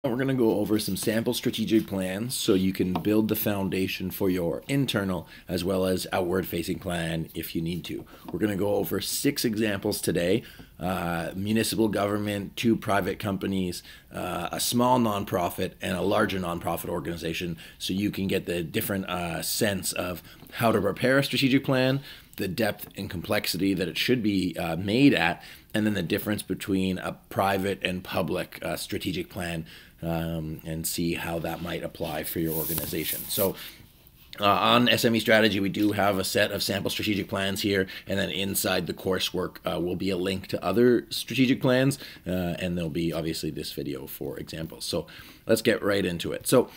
We're going to go over some sample strategic plans so you can build the foundation for your internal as well as outward facing plan if you need to. We're going to go over 6 examples today: municipal government, 2 private companies, a small nonprofit, and a larger nonprofit organization, so you can get the different sense of how to prepare a strategic plan, the depth and complexity that it should be made at, and then the difference between a private and public strategic plan, and see how that might apply for your organization. So on SME Strategy, we do have a set of sample strategic plans here, and then inside the coursework will be a link to other strategic plans, and there'll be obviously this video for examples. So let's get right into it. So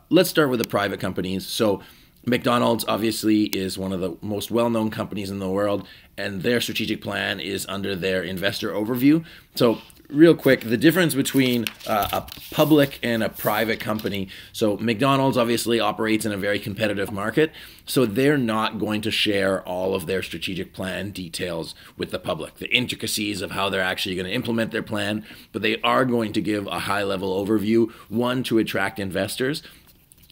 let's start with the private companies. So McDonald's obviously is one of the most well-known companies in the world, and their strategic plan is under their investor overview. So real quick, the difference between a public and a private company. So McDonald's obviously operates in a very competitive market, so they're not going to share all of their strategic plan details with the public, the intricacies of how they're actually going to implement their plan, but they are going to give a high-level overview, one, to attract investors,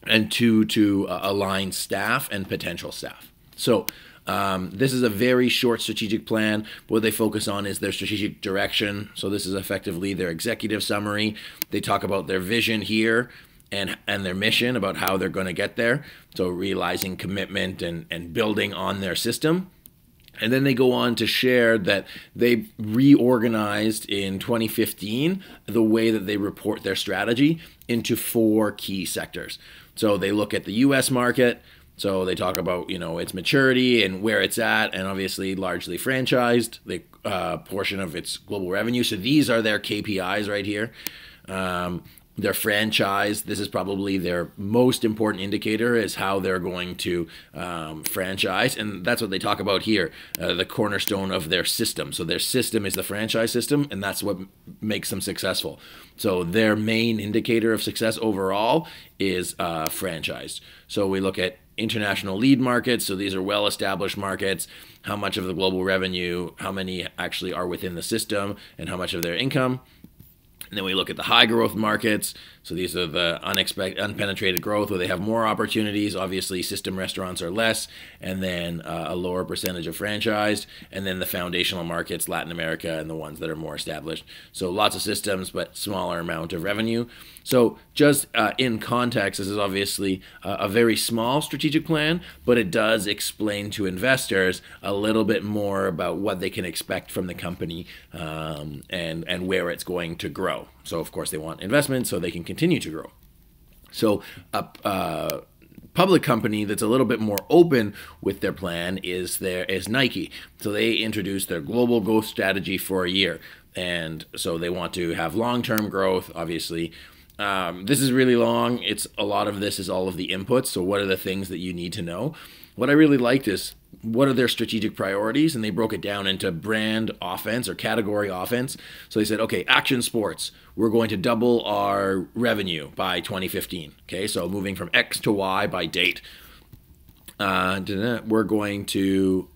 and 2, to align staff and potential staff. So this is a very short strategic plan. What they focus on is their strategic direction. So this is effectively their executive summary. They talk about their vision here and their mission, about how they're going to get there. So realizing commitment and building on their system. And then they go on to share that they reorganized in 2015 the way that they report their strategy into 4 key sectors. So they look at the US market. So they talk about, its maturity and where it's at, and obviously largely franchised, the portion of its global revenue. So these are their KPIs right here. Their franchise, this is probably their most important indicator, is how they're going to franchise. And that's what they talk about here, the cornerstone of their system. So their system is the franchise system, and that's what makes them successful. So their main indicator of success overall is franchised. So we look at international lead markets. So these are well-established markets. How much of the global revenue, how many actually are within the system, and how much of their income. And then we look at the high growth markets. So these are the unpenetrated growth, where they have more opportunities. Obviously, system restaurants are less, and then a lower percentage of franchised. And then the foundational markets, Latin America, and the ones that are more established. So lots of systems, but smaller amount of revenue. So just in context, this is obviously a very small strategic plan, but it does explain to investors a little bit more about what they can expect from the company, and where it's going to grow. So of course they want investment so they can continue to grow. So a public company that's a little bit more open with their plan is Nike. So they introduced their global growth strategy for a year, and so they want to have long-term growth. Obviously, this is really long. A lot of this is all of the inputs. So what are the things that you need to know? What I really liked is what are their strategic priorities, and they broke it down into brand offense or category offense. So they said, okay, action sports, we're going to double our revenue by 2015. Okay, so moving from X to Y by date. We're going to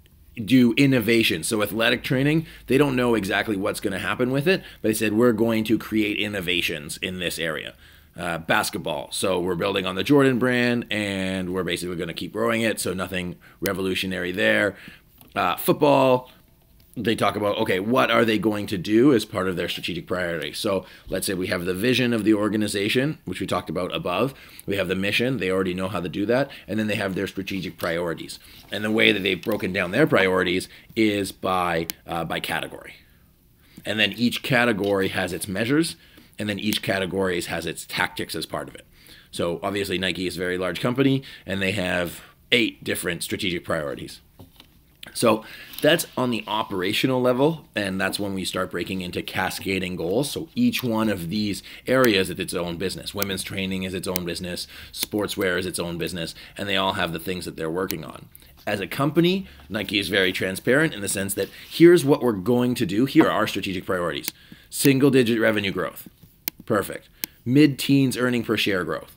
do innovation. So athletic training, they don't know exactly what's going to happen with it, but they said we're going to create innovations in this area. Basketball, so we're building on the Jordan brand, and we're basically going to keep growing it, so nothing revolutionary there. Football, they talk about, okay, what are they going to do as part of their strategic priority? So let's say we have the vision of the organization, which we talked about above. We have the mission. They already know how to do that. And then they have their strategic priorities. And the way that they've broken down their priorities is by category. And then each category has its measures, and then each category has its tactics as part of it. So obviously Nike is a very large company, and they have 8 different strategic priorities. So that's on the operational level, and that's when we start breaking into cascading goals. So each one of these areas is its own business. Women's training is its own business. Sportswear is its own business, and they all have the things that they're working on. As a company, Nike is very transparent in the sense that here's what we're going to do. Here are our strategic priorities. Single-digit revenue growth. Perfect. Mid-teens earning per share growth.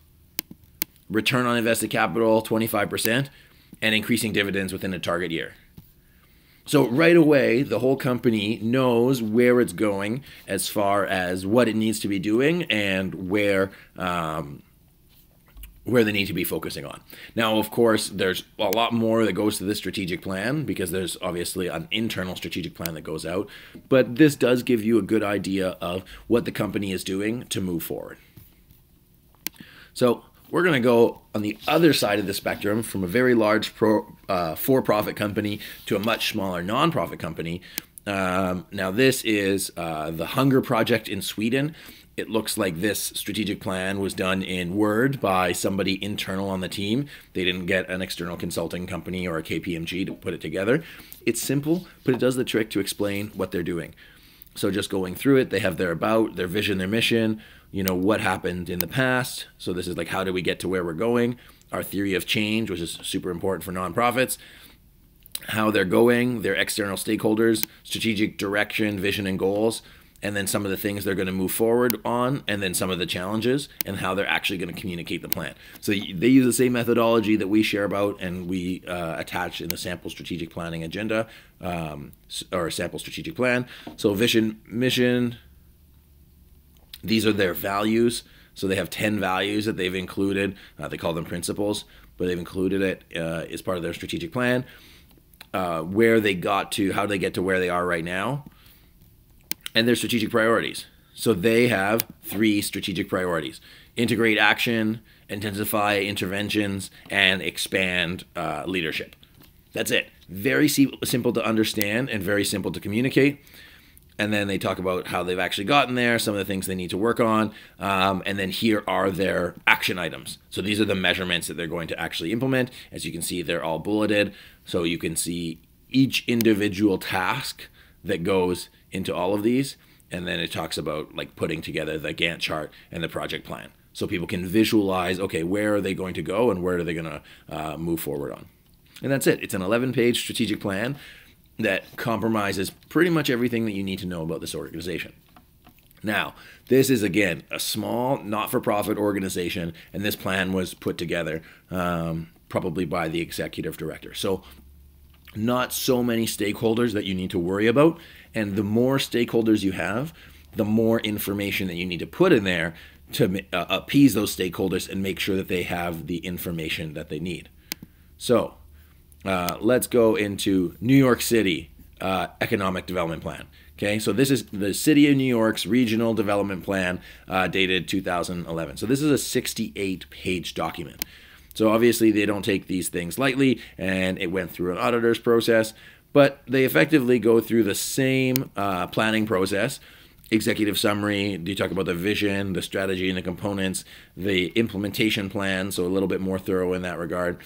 Return on invested capital, 25%, and increasing dividends within a target year. So right away, the whole company knows where it's going as far as what it needs to be doing and where they need to be focusing on. Now, of course, there's a lot more that goes to this strategic plan because there's obviously an internal strategic plan that goes out, but this does give you a good idea of what the company is doing to move forward. So we're going to go on the other side of the spectrum from a very large for-profit company to a much smaller nonprofit company. Now, this is the Hunger Project in Sweden. It looks like this strategic plan was done in Word by somebody internal on the team. They didn't get an external consulting company or a KPMG to put it together. It's simple, but it does the trick to explain what they're doing. So just going through it, they have their about, their vision, their mission, you know, what happened in the past. So this is like, how do we get to where we're going? Our theory of change, which is super important for nonprofits. How they're going, their external stakeholders, strategic direction, vision, and goals. And then some of the things they're going to move forward on, and then some of the challenges, and how they're actually going to communicate the plan. So they use the same methodology that we share about and we attach in the sample strategic planning agenda, or sample strategic plan. So vision, mission, these are their values. So they have 10 values that they've included. They call them principles, but they've included it as part of their strategic plan. Where they got to, how they get to where they are right now, and their strategic priorities. So they have 3 strategic priorities: integrate action, intensify interventions, and expand leadership. That's it. Very simple to understand and very simple to communicate. And then they talk about how they've actually gotten there, some of the things they need to work on, and then here are their action items. So these are the measurements that they're going to actually implement. As you can see, they're all bulleted. So you can see each individual task that goes into all of these, and then it talks about like putting together the Gantt chart and the project plan, so people can visualize, okay, where are they going to go and where are they going to move forward on. And that's it. It's an 11-page strategic plan that compromises pretty much everything that you need to know about this organization. Now, this is, again, a small, not-for-profit organization, and this plan was put together probably by the executive director. So not so many stakeholders that you need to worry about, and the more stakeholders you have, the more information that you need to put in there to appease those stakeholders and make sure that they have the information that they need. So let's go into New York City Economic Development Plan. Okay, so this is the City of New York's Regional Development Plan dated 2011. So this is a 68-page document. So obviously they don't take these things lightly, and it went through an auditor's process, but they effectively go through the same planning process. Executive summary, do you talk about the vision, the strategy and the components, the implementation plan, so a little bit more thorough in that regard.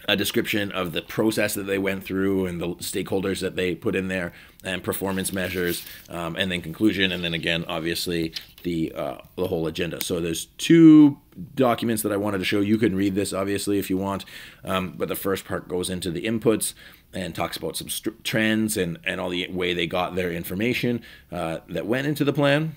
A description of the process that they went through and the stakeholders that they put in there, and performance measures, and then conclusion, and then again, obviously, the whole agenda. So there's 2 documents that I wanted to show. You can read this, obviously, if you want, but the first part goes into the inputs and talks about some trends and all the way they got their information that went into the plan.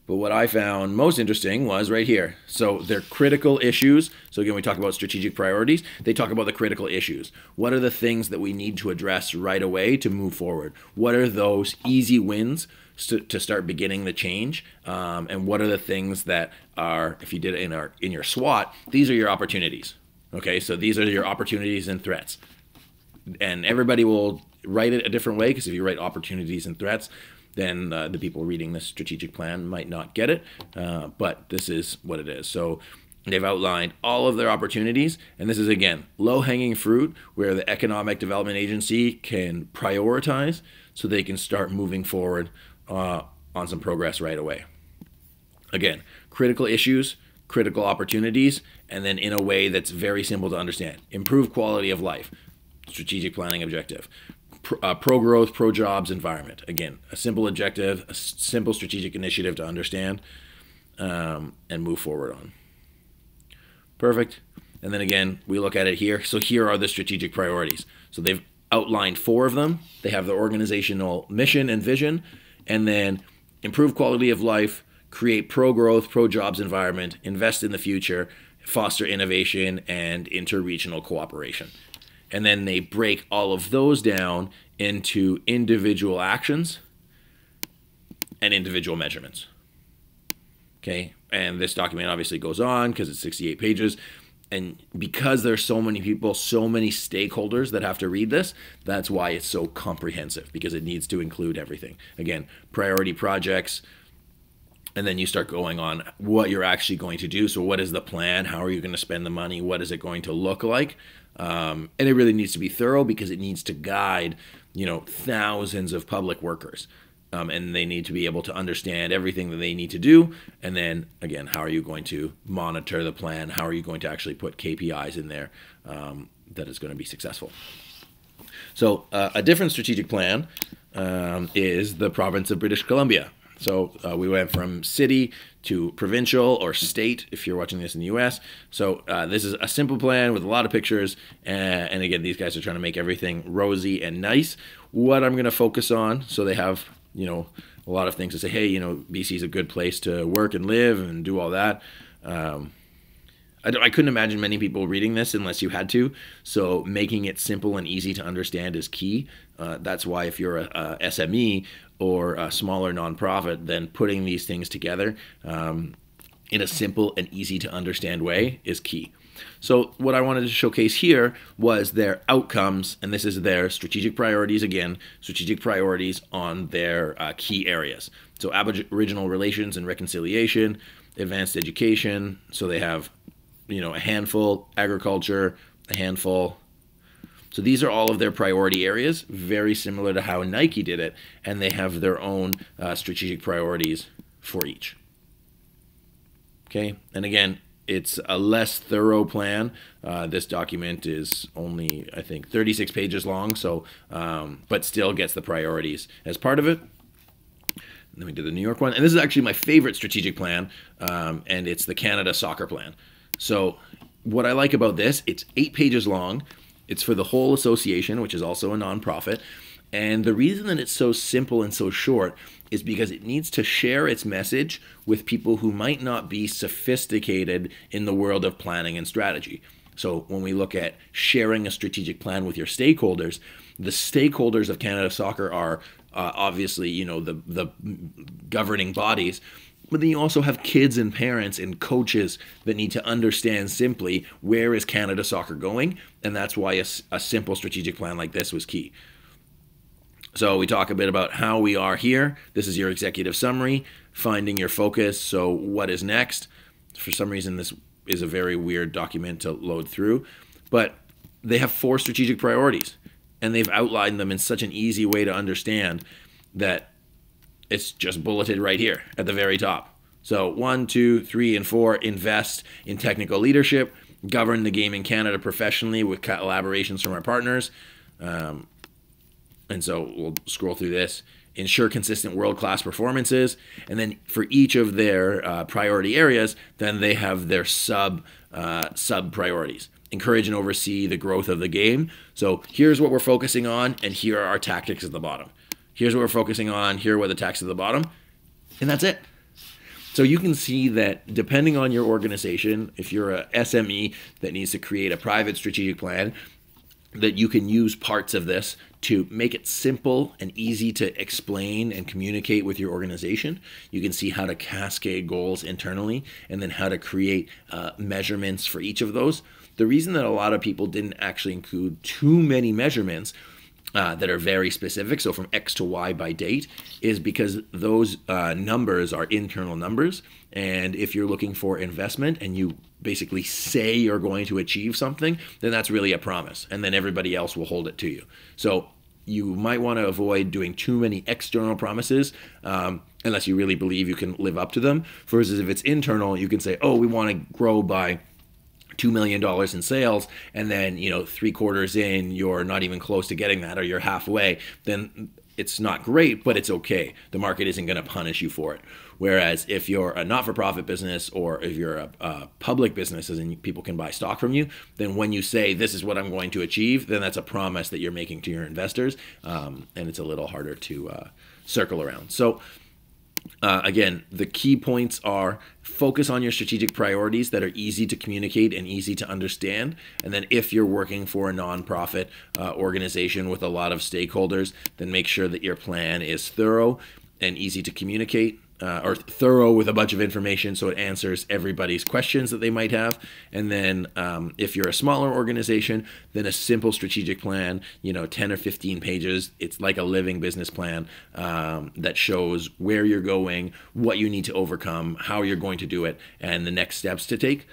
But what I found most interesting was right here. So they're critical issues. So again, we talk about strategic priorities. They talk about the critical issues. What are the things that we need to address right away to move forward? What are those easy wins to start beginning the change? And what are the things that are, if you did it in your SWOT, these are your opportunities. Okay, so these are your opportunities and threats. And everybody will write it a different way, because if you write opportunities and threats, then the people reading this strategic plan might not get it, but this is what it is. So they've outlined all of their opportunities, and this is, again, low-hanging fruit where the Economic Development Agency can prioritize so they can start moving forward on some progress right away. Again, critical issues, critical opportunities, and then in a way that's very simple to understand. Improve quality of life, strategic planning objective. Pro-growth, pro-jobs environment. Again, a simple objective, a simple strategic initiative to understand and move forward on. Perfect. And then again, we look at it here. So here are the strategic priorities. So they've outlined 4 of them. They have the organizational mission and vision, and then improve quality of life, create pro-growth, pro-jobs environment, invest in the future, foster innovation, and interregional cooperation. And then they break all of those down into individual actions and individual measurements. Okay, and this document obviously goes on because it's 68 pages. And because there's so many people, so many stakeholders that have to read this, that's why it's so comprehensive, because it needs to include everything. Again, priority projects, and then you start going on what you're actually going to do. So what is the plan? How are you going to spend the money? What is it going to look like? And it really needs to be thorough because it needs to guide, thousands of public workers. And they need to be able to understand everything that they need to do. And then, again, how are you going to monitor the plan? How are you going to actually put KPIs in there that is going to be successful? So a different strategic plan is the province of British Columbia. So we went from city to provincial or state, if you're watching this in the US. So this is a simple plan with a lot of pictures. And again, these guys are trying to make everything rosy and nice. What I'm going to focus on, so they have a lot of things to say, hey, BC is a good place to work and live and do all that. I couldn't imagine many people reading this unless you had to. So making it simple and easy to understand is key. That's why if you're a SME or a smaller nonprofit, then putting these things together in a simple and easy to understand way is key. So what I wanted to showcase here was their outcomes, and this is their strategic priorities again, strategic priorities on their key areas. So Aboriginal relations and reconciliation, advanced education, so they have, a handful, agriculture, a handful. So these are all of their priority areas, very similar to how Nike did it, and they have their own strategic priorities for each. Okay, and again, it's a less thorough plan. This document is only, I think, 36 pages long, so but still gets the priorities as part of it. And then we did the New York one, and this is actually my favorite strategic plan, and it's the Canada Soccer Plan. So what I like about this, it's 8 pages long. It's for the whole association, which is also a nonprofit. And the reason that it's so simple and so short is because it needs to share its message with people who might not be sophisticated in the world of planning and strategy. So when we look at sharing a strategic plan with your stakeholders, the stakeholders of Canada Soccer are obviously, the governing bodies. But then you also have kids and parents and coaches that need to understand simply where is Canada Soccer going, and that's why a simple strategic plan like this was key. So we talk a bit about how we are here. This is your executive summary, finding your focus. So what is next? For some reason, this is a very weird document to load through, but they have 4 strategic priorities, and they've outlined them in such an easy way to understand that it's just bulleted right here at the very top. So 1, 2, 3, and 4, invest in technical leadership, govern the game in Canada professionally with collaborations from our partners. And so we'll scroll through this. Ensure consistent world-class performances. And then for each of their priority areas, then they have their sub-priorities. Encourage and oversee the growth of the game. So here's what we're focusing on, and here are our tactics at the bottom. Here's what we're focusing on, here are what the tactics at the bottom, and that's it. So you can see that depending on your organization, if you're a SME that needs to create a private strategic plan, that you can use parts of this to make it simple and easy to explain and communicate with your organization. You can see how to cascade goals internally and then how to create measurements for each of those. The reason that a lot of people didn't actually include too many measurements that are very specific, so from X to Y by date, is because those numbers are internal numbers. And if you're looking for investment and you basically say you're going to achieve something, then that's really a promise. And then everybody else will hold it to you. So you might want to avoid doing too many external promises unless you really believe you can live up to them. Versus if it's internal, you can say, oh, we want to grow by $2 million in sales, and then 3 quarters in you're not even close to getting that, or you're halfway, then it's not great, but it's okay. The market isn't going to punish you for it. Whereas if you're a not-for-profit business, or if you're a public business, as in people can buy stock from you, then when you say this is what I'm going to achieve, then that's a promise that you're making to your investors, and it's a little harder to circle around. So Again, the key points are focus on your strategic priorities that are easy to communicate and easy to understand. And then if you're working for a nonprofit organization with a lot of stakeholders, then make sure that your plan is thorough and easy to communicate. Or thorough with a bunch of information so it answers everybody's questions that they might have. And then if you're a smaller organization, then a simple strategic plan, 10 or 15 pages. It's like a living business plan that shows where you're going, what you need to overcome, how you're going to do it, and the next steps to take.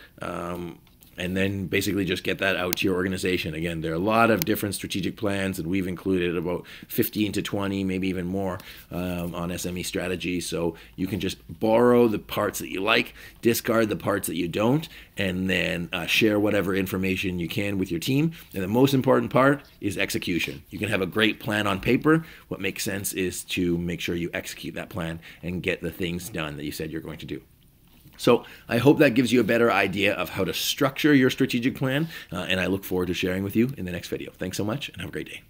And then basically just get that out to your organization. Again, there are a lot of different strategic plans, and we've included about 15 to 20, maybe even more on SME strategy. So you can just borrow the parts that you like, discard the parts that you don't, and then share whatever information you can with your team. And the most important part is execution. You can have a great plan on paper. What makes sense is to make sure you execute that plan and get the things done that you said you're going to do. So I hope that gives you a better idea of how to structure your strategic plan, and I look forward to sharing with you in the next video. Thanks so much, and have a great day.